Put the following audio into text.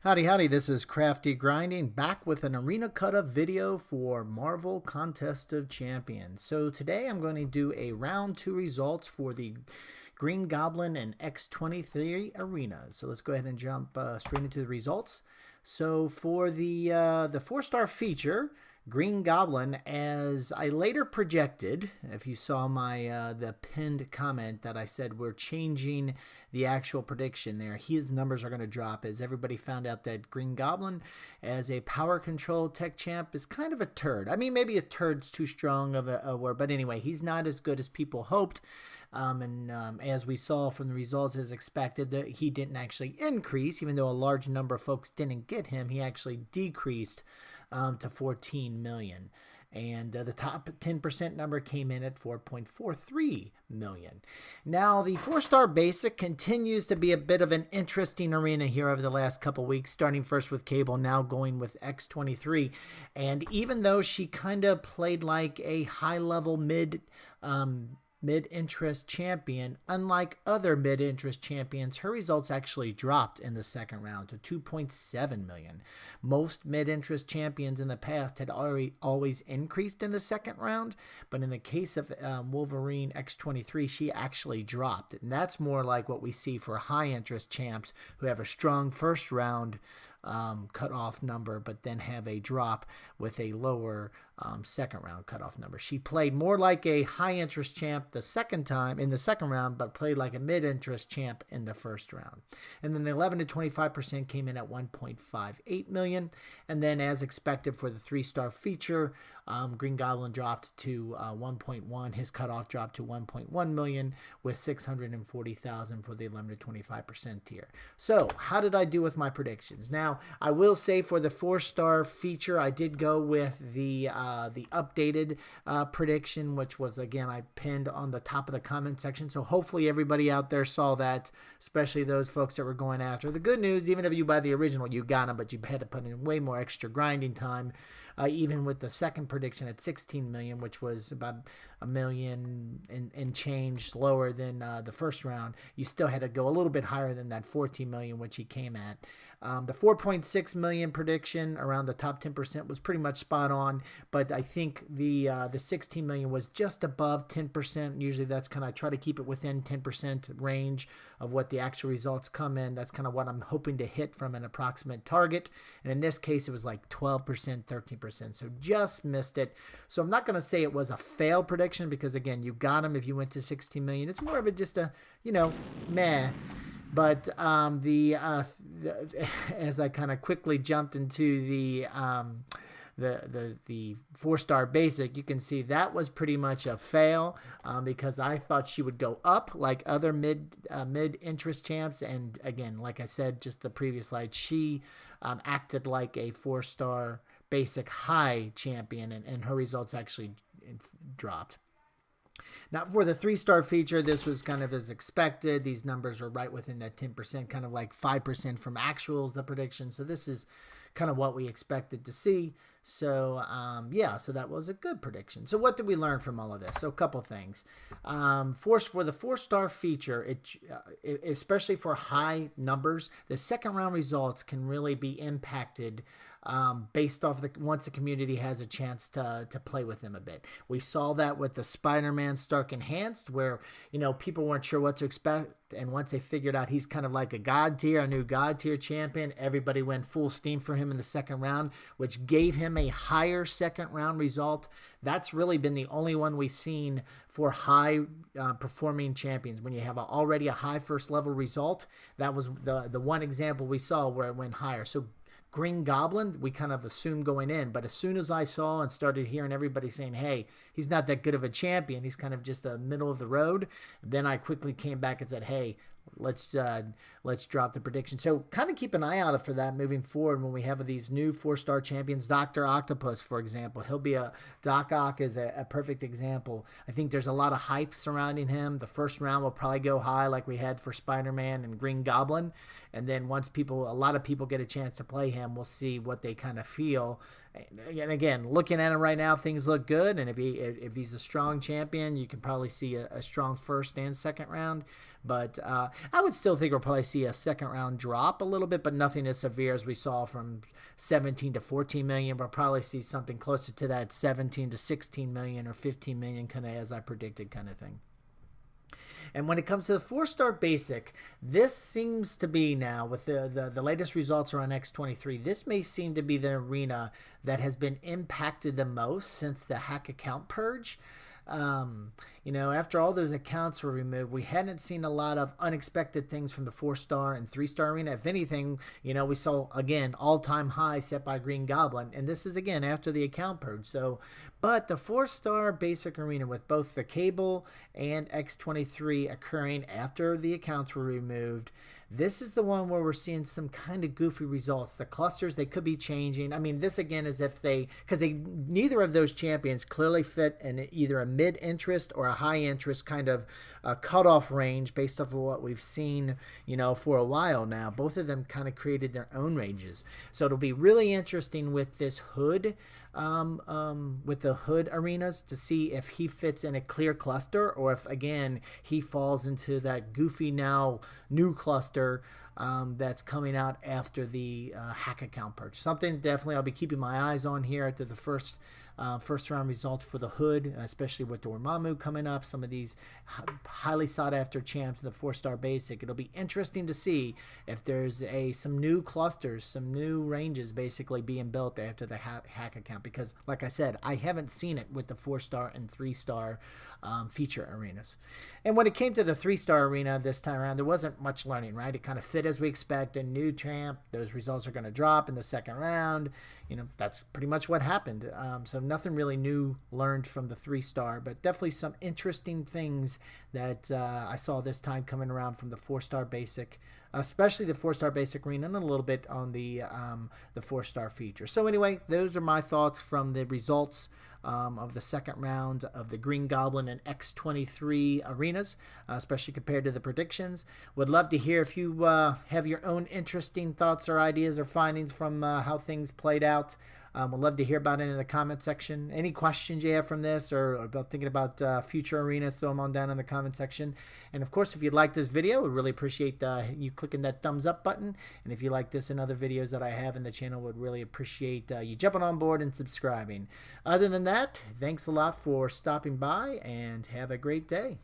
Howdy, howdy, this is Crafty Grinding back with an arena cut-up video for Marvel Contest of Champions. So today I'm going to do a round 2 results for the Green Goblin and X-23 arenas. So let's go ahead and jump straight into the results. So for the 4-star feature, Green Goblin, as I later projected, if you saw my the pinned comment that I said we're changing the actual prediction there, his numbers are going to drop as everybody found out that Green Goblin as a power control tech champ is kind of a turd. I mean, maybe a turd's too strong of a word, but anyway, he's not as good as people hoped. As we saw from the results as expected, that he didn't actually increase, even though a large number of folks didn't get him. He actually decreased to 14 million. And the top 10% number came in at 4.43 million. Now, the 4-star basic continues to be a bit of an interesting arena here over the last couple weeks, starting first with Cable, now going with X-23. And even though she kind of played like a high-level mid-interest champion, unlike other mid-interest champions, her results actually dropped in the second round to 2.7 million. Most mid-interest champions in the past had always increased in the second round, but in the case of Wolverine X-23, she actually dropped. And that's more like what we see for high-interest champs who have a strong first round cutoff number, but then have a drop with a lower second round cutoff number. She played more like a high interest champ the second time in the second round, but played like a mid interest champ in the first round. And then the 11 to 25% came in at 1.58 million. And then, as expected for the 3-star feature, Green Goblin dropped to 1.1. His cutoff dropped to 1.1 million with 640,000 for the 11 to 25% tier. So, how did I do with my predictions? Now, I will say for the 4-star feature, I did go with the updated prediction, which was, again, I pinned on the top of the comment section. So hopefully everybody out there saw that, especially those folks that were going after. The good news, even if you buy the original, you got them, but you had to put in way more extra grinding time. Even with the second prediction at 16 million, which was about a million and change lower than the first round, you still had to go a little bit higher than that 14 million, which he came at. The 4.6 million prediction around the top 10% was pretty much spot on, but I think the 16 million was just above 10%. Usually that's kind of, I try to keep it within 10% range of what the actual results come in. That's kind of what I'm hoping to hit from an approximate target. And in this case, it was like 12%, 13%. So just missed it. So I'm not going to say it was a fail prediction because, again, you got him if you went to 16 million. It's more of a just a, meh. But as I kind of quickly jumped into the 4-star basic, you can see that was pretty much a fail because I thought she would go up like other mid-interest champs. And again, like I said, just the previous slide, she acted like a 4-star basic high champion, and her results actually dropped. Now, for the 3-star feature, this was kind of as expected. These numbers were right within that 10%, kind of like 5% from actuals, the prediction. So this is kind of what we expected to see. So, yeah, so that was a good prediction. So what did we learn from all of this? So a couple things. For the 4-star feature, especially for high numbers, the second round results can really be impacted based off once the community has a chance to play with them a bit. We saw that with the Spider-Man Stark Enhanced, where people weren't sure what to expect, and once they figured out he's kind of like a new god tier champion, everybody went full steam for him in the second round, which gave him a higher second round result. That's really been the only one we've seen for high performing champions. When you have already a high first level result, that was the one example we saw where it went higher. So Green Goblin, we kind of assumed going in, but as soon as I saw and started hearing everybody saying, hey, he's not that good of a champion, he's kind of just a middle of the road, then I quickly came back and said, hey, let's drop the prediction. So kind of keep an eye out for that moving forward when we have these new 4-star champions. Dr. Octopus, for example, Doc Ock is a perfect example. I think there's a lot of hype surrounding him. The first round will probably go high like we had for Spider-Man and Green Goblin, and then once a lot of people get a chance to play him, we'll see what they kind of feel. And again, looking at him right now, things look good, and if he's a strong champion, you can probably see a strong first and second round. But I would still think we'll probably see see a second round drop a little bit, but nothing as severe as we saw from 17 to 14 million. We'll probably see something closer to that 17 to 16 million or 15 million, kind of as I predicted, kind of thing. And when it comes to the 4-star basic, this seems to be now, with the latest results are on X-23, this may seem to be the arena that has been impacted the most since the hack account purge. After all those accounts were removed, we hadn't seen a lot of unexpected things from the 4-star and 3-star arena. If anything, we saw, again, all-time high set by Green Goblin, and this is, again, after the account purge. But the 4-star basic arena, with both the cable and X-23 occurring after the accounts were removed, this is the one where we're seeing some kind of goofy results. The clusters, they could be changing. I mean, this again is because neither of those champions clearly fit in either a mid-interest or a high-interest kind of cutoff range based off of what we've seen, for a while now. Both of them kind of created their own ranges. So it'll be really interesting with this hood, with the hood arenas, to see if he fits in a clear cluster or if, again, he falls into that goofy now new cluster that's coming out after the hack account purge. Something definitely I'll be keeping my eyes on here after the first round results for the hood, especially with Dormammu coming up, some of these highly sought after champs in the 4-star basic. It'll be interesting to see if there's some new clusters, some new ranges basically being built after the hack account, because like I said, I haven't seen it with the 4-star and 3-star feature arenas. And when it came to the 3-star arena this time around, there wasn't much learning, right? It kind of fit as we expected. New champ, those results are going to drop in the second round. That's pretty much what happened. So nothing really new learned from the 3-star, but definitely some interesting things that I saw this time coming around from the 4-star basic, especially the 4-star basic arena, and a little bit on the 4-star feature. So anyway, those are my thoughts from the results of the second round of the Green Goblin and X-23 arenas, especially compared to the predictions. Would love to hear if you have your own interesting thoughts or ideas or findings from how things played out. Would love to hear about it in the comment section. Any questions you have from this or about thinking about future arenas, throw them on down in the comment section. And of course, if you like this video, we'd really appreciate you clicking that thumbs up button. And if you like this and other videos that I have in the channel, would really appreciate you jumping on board and subscribing. Other than that, thanks a lot for stopping by and have a great day.